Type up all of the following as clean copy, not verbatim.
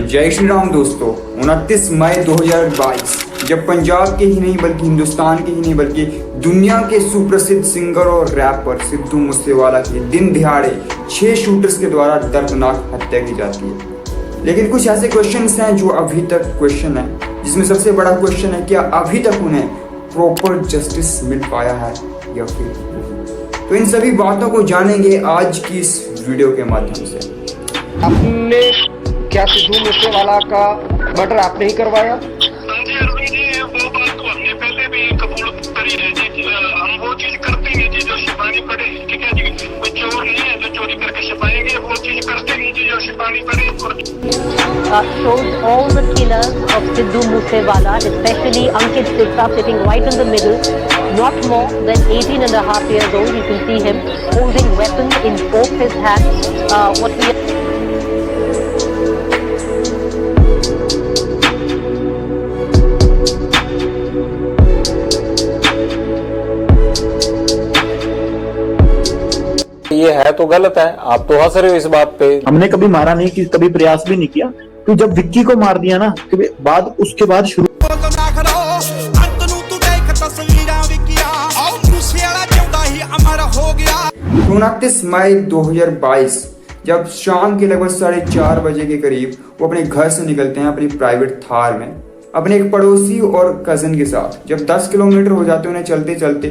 जय श्री राम दोस्तों। 29 मई 2022 जब पंजाब के ही नहीं बल्कि हिंदुस्तान के ही नहीं बल्कि दुनिया के सुप्रसिद्ध सिंगर और रैपर सिद्धू मूसेवाला की दिन दिहाड़े 6 शूटर्स के द्वारा दर्दनाक हत्या की जाती है। लेकिन कुछ ऐसे क्वेश्चंस हैं जो अभी तक क्वेश्चन है, जिसमें सबसे बड़ा क्वेश्चन है क्या अभी तक उन्हें प्रॉपर जस्टिस मिल पाया है या फिर नहीं। तो इन सभी बातों को जानेंगे आज की इस वीडियो के माध्यम से। आपने क्या सिद्धू मूसेवाला का मर्डर आपने ही करवाया? जी, वो बात तो हमने पहले भी कबूल करी है जी। हम वो चीज करते हैं जी जो छिपानी पड़े, ठीक है जी। कोई चोर नहीं है जो चोरी करके छिपाएंगे, वो चीज करते नहीं जी जो छिपानी पड़े। Shows all the killers of Sidhu Moosewala, especially Ankit Sikka sitting right in the middle, not more than 18 and a half years old. You can see him holding weapons in both his hands. What we ये है तो गलत है, आप तो हंस रहे हो इस बात पे। हमने कभी मारा नहीं, कि कभी प्रयास भी नहीं किया। तो जब विक्की को मार दिया ना, उसके बाद शुरू 29 मई 2022 जब शाम के लगभग 4:30 बजे के करीब वो अपने घर से निकलते हैं अपनी प्राइवेट थार में अपने एक पड़ोसी और कजन के साथ। जब 10 किलोमीटर हो जाते हैं उन्हें चलते चलते,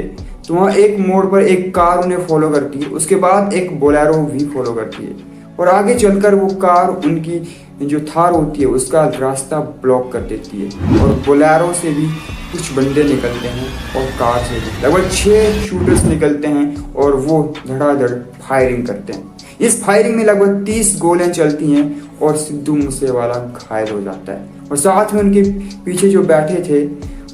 तो वहाँ एक मोड़ पर एक कार उन्हें फॉलो करती है। उसके बाद एक बोलेरो भी फॉलो करती है और आगे चलकर वो कार उनकी जो थार होती है उसका रास्ता ब्लॉक कर देती है और बोलेरो से भी कुछ बंदे निकलते हैं और कार से भी लगभग 6 शूटर्स निकलते हैं और वो धड़ाधड़ फायरिंग करते हैं। इस फायरिंग में लगभग 30 गोलियां चलती हैं और सिद्धू मूसेवाला घायल हो जाता है और साथ में उनके पीछे जो बैठे थे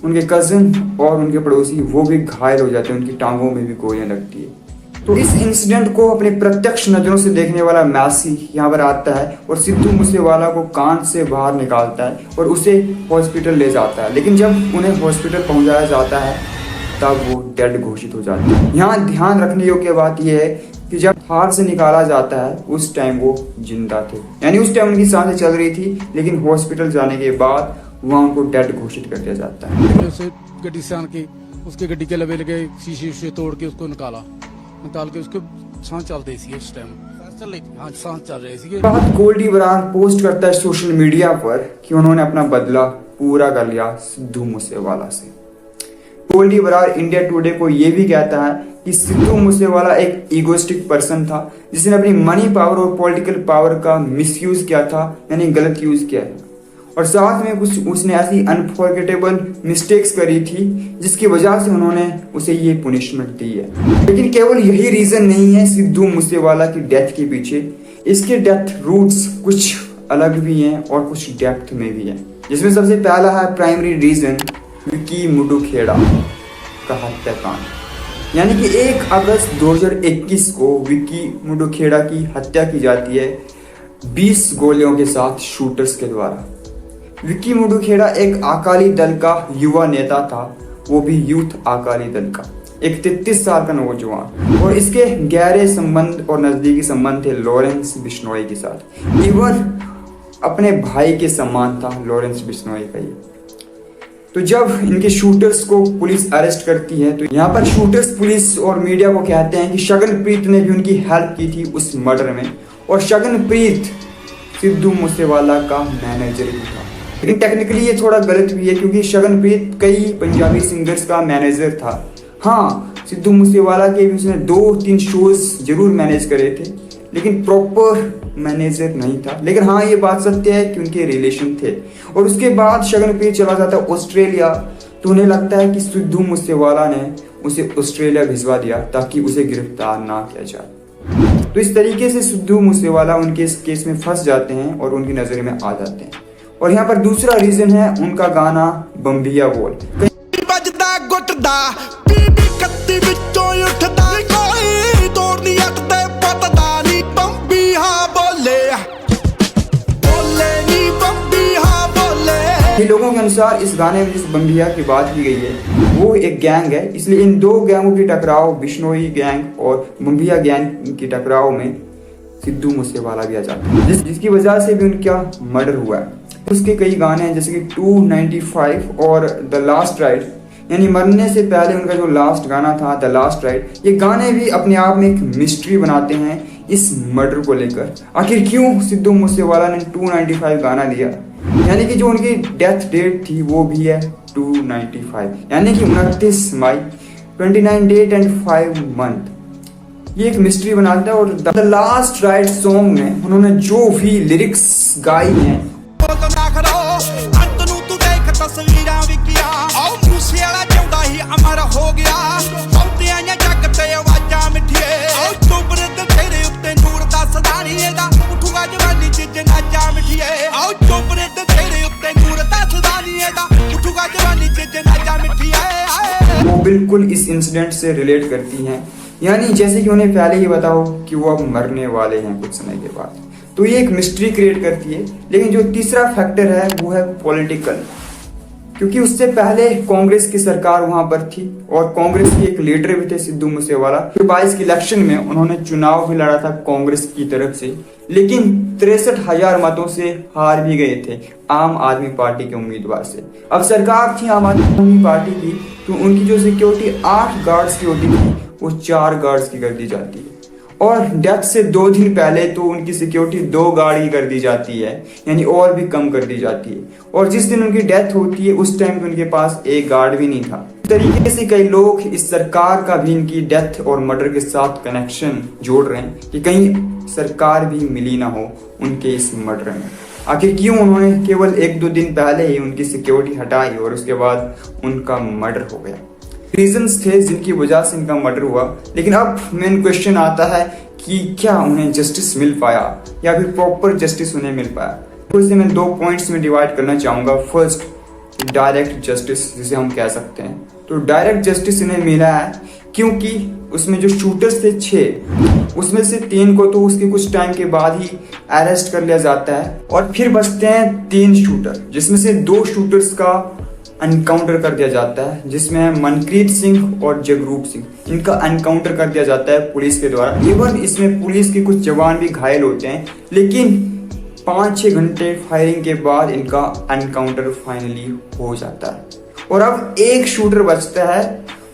उनके कजन और उनके पड़ोसी वो भी घायल हो जाते हैं, उनकी टांगों में भी गोलियां लगती है। तो इस इंसिडेंट को अपने प्रत्यक्ष नजरों से देखने वाला मैसी यहाँ पर आता है और सिद्धू मूसेवाला को कान से बाहर निकालता है और उसे हॉस्पिटल ले जाता है। लेकिन जब उन्हें हॉस्पिटल पहुंचाया जाता है तब वो डेड घोषित हो जाते हैं। यहाँ ध्यान रखने योग्य बात यह है कि जब थार से निकाला जाता है उस टाइम वो जिंदा थे, यानी उस टाइम उनकी सांसें चल रही थी, लेकिन हॉस्पिटल जाने के बाद वहाँ उनको डेड घोषित कर दिया जाता है। उसे गड्डी से आन के उसके गड्डी के लबे लगे शीशे तोड़ के उसको निकाल के उसको सांस चल रही थी उस टाइम, सांस चल रही थी। बात गोल्डी बरार पोस्ट करता है सोशल मीडिया पर कि उन्होंने अपना बदला पूरा कर लिया सिद्धू मूसेवाला से। गोल्डी बरार इंडिया टुडे को यह भी कहता है कि सिद्धू मूसेवाला एक इगोइस्टिक पर्सन था जिसने अपनी मनी पावर और पॉलिटिकल पावर का मिसयूज किया था, यानी गलत यूज किया है। और साथ में कुछ उसने ऐसी अनफॉरगेटेबल मिस्टेक्स करी थी जिसकी वजह से उन्होंने उसे ये पनिशमेंट दी है। लेकिन केवल यही रीजन नहीं है सिद्धू मूसेवाला की डेथ के पीछे, इसके डेथ रूट्स कुछ अलग भी हैं और कुछ डेप्थ में भी हैं, जिसमें सबसे पहला है प्राइमरी रीजन विक्की मुडुखेड़ा का हत्याकांड। यानी कि 1 अगस्त 2021 को विक्की मुडुखेड़ा की हत्या की जाती है 20 गोलियों के साथ शूटर्स के द्वारा। विक्की मुडुखेड़ा एक अकाली दल का युवा नेता था, वो भी यूथ अकाली दल का, एक 33 साल का नौजवान, और इसके गहरे संबंध और नजदीकी संबंध थे लॉरेंस बिश्नोई के साथ। इवन अपने भाई के समान था लॉरेंस बिश्नोई का ये। तो जब इनके शूटर्स को पुलिस अरेस्ट करती है तो यहाँ पर शूटर्स पुलिस और मीडिया को कहते हैं कि शगनप्रीत ने भी उनकी हेल्प की थी उस मर्डर में, और शगनप्रीत सिद्धू मूसेवाला का मैनेजर भी था। लेकिन टेक्निकली ये थोड़ा गलत भी है क्योंकि शगनप्रीत कई पंजाबी सिंगर्स का मैनेजर था। हाँ, सिद्धू मूसेवाला के भी उसने 2-3 शोज जरूर मैनेज करे थे, लेकिन प्रॉपर मैनेजर नहीं था। लेकिन हाँ, ये बात सत्य है कि उनके रिलेशन थे। और उसके बाद शगनप्रीत चला जाता है ऑस्ट्रेलिया, तो उन्हें लगता है कि सिद्धू मूसेवाला ने उसे ऑस्ट्रेलिया भिजवा दिया ताकि उसे गिरफ्तार ना किया जाए। तो इस तरीके से सिद्धू मूसेवाला उनके इस केस में फंस जाते हैं और उनकी नजर में आ जाते हैं। और यहाँ पर दूसरा रीजन है उनका गाना बम्बिया बोल। लोगों के अनुसार इस गाने में जिस बम्बिया की बात की गई है वो एक गैंग है, इसलिए इन 2 गैंगों की टकराव, बिश्नोई गैंग और बम्बिया गैंग की टकराव में सिद्धू मूसेवाला भी आ जाता है, जिसकी वजह से भी उनका मर्डर हुआ है। उसके कई गाने हैं जैसे कि 295 और द लास्ट राइड, यानी मरने से पहले उनका जो लास्ट गाना था द लास्ट राइड, ये गाने भी अपने आप में एक मिस्ट्री बनाते हैं इस मर्डर को लेकर। आखिर क्यों सिद्धू मूसेवाला ने 295 गाना लिया, यानी कि जो उनकी डेथ डेट थी वो भी है 295, यानी कि 29 मई, 29 डेट एंड 5 मंथ। ये एक मिस्ट्री बनाता है। और द लास्ट राइड सॉन्ग में उन्होंने जो भी लिरिक्स गाई हैं वो बिल्कुल इस इंसिडेंट से रिलेट करती हैं, यानी जैसे कि उन्हें पहले ही पता हो कि वो अब मरने वाले हैं कुछ समय के बाद, तो ये एक मिस्ट्री क्रिएट करती है। लेकिन जो तीसरा फैक्टर है वो है पॉलिटिकल, क्योंकि उससे पहले कांग्रेस की सरकार वहां पर थी और कांग्रेस के एक लीडर भी थे सिद्धू मूसेवाला। 22 के इलेक्शन में उन्होंने चुनाव भी लड़ा था कांग्रेस की तरफ से, लेकिन 63,000 मतों से हार भी गए थे आम आदमी पार्टी के उम्मीदवार से। अब सरकार थी आम आदमी पार्टी की, तो उनकी जो सिक्योरिटी 8 गार्ड्स की होती थी वो 4 गार्ड्स की कर दी जाती है, और डेथ से 2 दिन पहले तो उनकी सिक्योरिटी 2 गार्ड की कर दी जाती है, यानी और भी कम कर दी जाती है। और जिस दिन उनकी डेथ होती है उस टाइम उनके पास एक गार्ड भी नहीं था। इस तरीके से कई लोग इस सरकार का भी इनकी डेथ और मर्डर के साथ कनेक्शन जोड़ रहे हैं कि कहीं सरकार भी मिली ना हो उनके इस मर्डर में। आखिर क्यों उन्होंने केवल 1-2 दिन पहले ही उनकी सिक्योरिटी हटाई और उसके बाद उनका मर्डर हो गया। रीजंस थे जिनकी वजह से इनका मर्डर हुआ। लेकिन अब मेन क्वेश्चन आता है कि क्या उन्हें जस्टिस मिल पाया या फिर प्रॉपर जस्टिस उन्हें मिल पाया। तो इसे मैं 2 पॉइंट्स में डिवाइड करना चाहूंगा। फर्स्ट, डायरेक्ट जस्टिस जिसे हम कह सकते हैं। तो डायरेक्ट जस्टिस इन्हें मिला है क्योंकि उसमें जो शूटर्स थे 6, उसमें से 3 को तो उसके कुछ टाइम के बाद ही अरेस्ट कर लिया जाता है, और फिर बचते हैं 3 शूटर, जिसमें से 2 शूटर्स का एनकाउंटर कर दिया जाता है, जिसमें मनप्रीत सिंह और जगरूप सिंह, इनका एनकाउंटर कर दिया जाता है पुलिस के द्वारा। इवन इसमें पुलिस के कुछ जवान भी घायल होते हैं, लेकिन 5-6 घंटे फायरिंग के बाद इनका एनकाउंटर फाइनली हो जाता है। और अब एक शूटर बचता है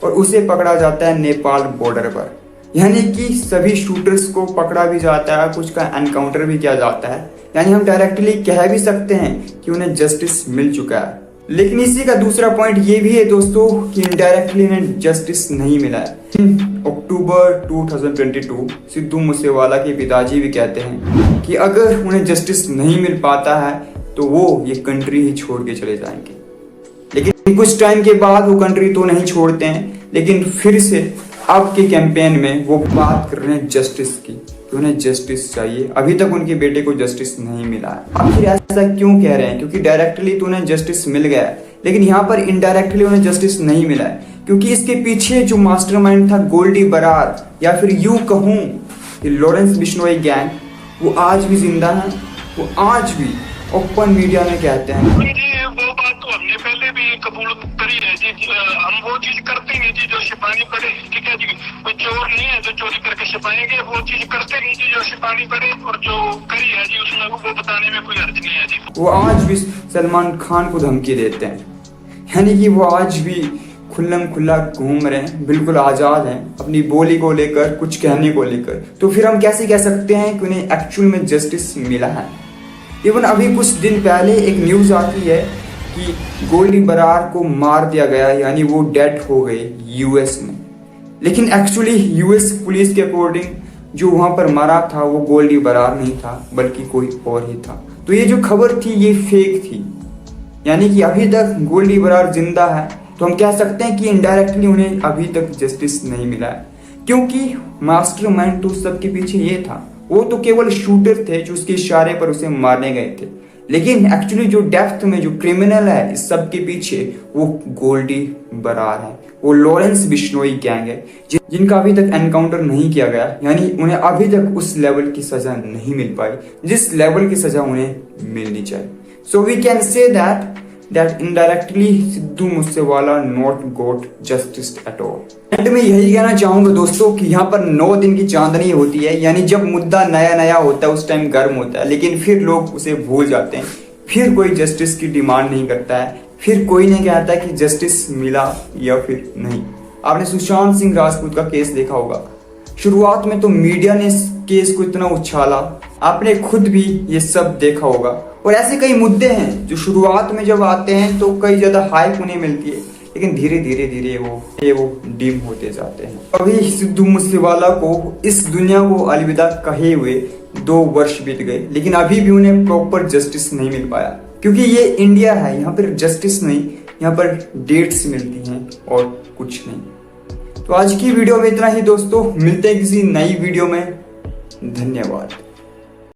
और उसे पकड़ा जाता है नेपाल बॉर्डर पर, यानी कि सभी शूटर्स को पकड़ा भी जाता है, कुछ का एनकाउंटर भी किया जाता है। यानी हम डायरेक्टली कह भी सकते हैं कि उन्हें जस्टिस मिल चुका है। लेकिन इसी का दूसरा पॉइंट ये भी है दोस्तों कि इनडायरेक्टली इन्हें जस्टिस नहीं मिला है। अक्टूबर 2022 सिद्धू मूसेवाला के पिताजी भी कहते हैं कि अगर उन्हें जस्टिस नहीं मिल पाता है तो वो ये कंट्री ही छोड़ के चले जाएंगे। लेकिन कुछ टाइम के बाद वो कंट्री तो नहीं छोड़ते हैं, लेकिन फिर से अब के कैंपेन में वो बात कर रहे हैं जस्टिस की, कि उन्हें जस्टिस चाहिए। अभी तक उनके बेटे को जस्टिस नहीं मिला है। आखिर ऐसा क्यों कह रहे हैं? क्योंकि डायरेक्टली तो उन्हें जस्टिस मिल गया है, लेकिन यहाँ पर इनडायरेक्टली उन्हें जस्टिस नहीं मिला है, क्योंकि इसके पीछे जो मास्टरमाइंड था गोल्डी बरार, या फिर यूं कहूं कि लॉरेंस बिश्नोई गैंग, वो आज भी जिंदा है। वो आज भी ओपन मीडिया में कहते हैं वो बात तो हमने पहले भी कबूल करी है जी, हम वो चीज करते हैं जी जो छिपानी पड़े। ठीक है जी, कोई चोर नहीं है जो चोरी करके छिपाएंगे, वो चीज करते नहीं जी जो छिपानी पड़े, और जो करी है जी उसमें वो बताने में कोई अर्थ नहीं है जी। वो आज भी सलमान खान को धमकी देते हैं, यानी कि वो आज भी खुल्लम खुल्ला घूम रहे हैं, बिल्कुल आजाद हैं अपनी बोली को लेकर, कुछ कहने को लेकर। तो फिर हम कैसे कह सकते हैं कि उन्हें एक्चुअल में जस्टिस मिला है? इवन अभी कुछ दिन पहले एक न्यूज आती है कि गोल्डी बरार को मार दिया गया, यानी वो डेड हो गए यूएस में। लेकिन एक्चुअली यूएस पुलिस के अकॉर्डिंग जो वहां पर मरा था वो गोल्डी बरार नहीं था, बल्कि कोई और ही था। तो ये जो खबर थी ये फेक थी, यानी कि अभी तक गोल्डी बरार जिंदा है। तो हम कह सकते हैं कि इनडायरेक्टली उन्हें अभी तक जस्टिस नहीं मिला है, क्योंकि मास्टरमाइंड तो सबके पीछे ये था। वो तो केवल शूटर थे जो उसके इशारे पर उसे मारने गए थे, लेकिन एक्चुअली जो डेप्थ में जो क्रिमिनल है इस सब के पीछे वो गोल्डी बरार है, वो लॉरेंस बिश्नोई गैंग है, जिनका अभी तक एनकाउंटर नहीं किया गया। यानी उन्हें अभी तक उस लेवल की सजा नहीं मिल पाई जिस लेवल की सजा उन्हें मिलनी चाहिए। So we can say that that indirectly Sidhu Moosewala not got justice at all. And में यही कहना चाहूंगा दोस्तों कि यहाँ पर 9 दिन की चांदनी होती है, यानी जब मुद्दा नया नया होता है उस टाइम गर्म होता है, लेकिन फिर लोग उसे भूल जाते हैं, फिर कोई जस्टिस की डिमांड नहीं करता है, फिर कोई नहीं कहता कि जस्टिस मिला या फिर नहीं। आपने सुशांत सिंह राजपूत का केस देखा होगा, शुरुआत में तो मीडिया ने इस केस को इतना उछाला, आपने खुद भी ये सब देखा होगा। और ऐसे कई मुद्दे हैं जो शुरुआत में जब आते हैं तो कई ज्यादा हाइप उन्हें मिलती है, लेकिन धीरे धीरे वो डिम होते जाते हैं। अभी सिद्धू मूसेवाला को इस दुनिया को अलविदा कहे हुए 2 वर्ष बीत गए, लेकिन अभी भी उन्हें प्रॉपर जस्टिस नहीं मिल पाया, क्योंकि ये इंडिया है, यहाँ पर जस्टिस नहीं, यहाँ पर डेट्स मिलती हैं और कुछ नहीं। तो आज की वीडियो में इतना ही दोस्तों, मिलते हैं किसी नई वीडियो में। धन्यवाद।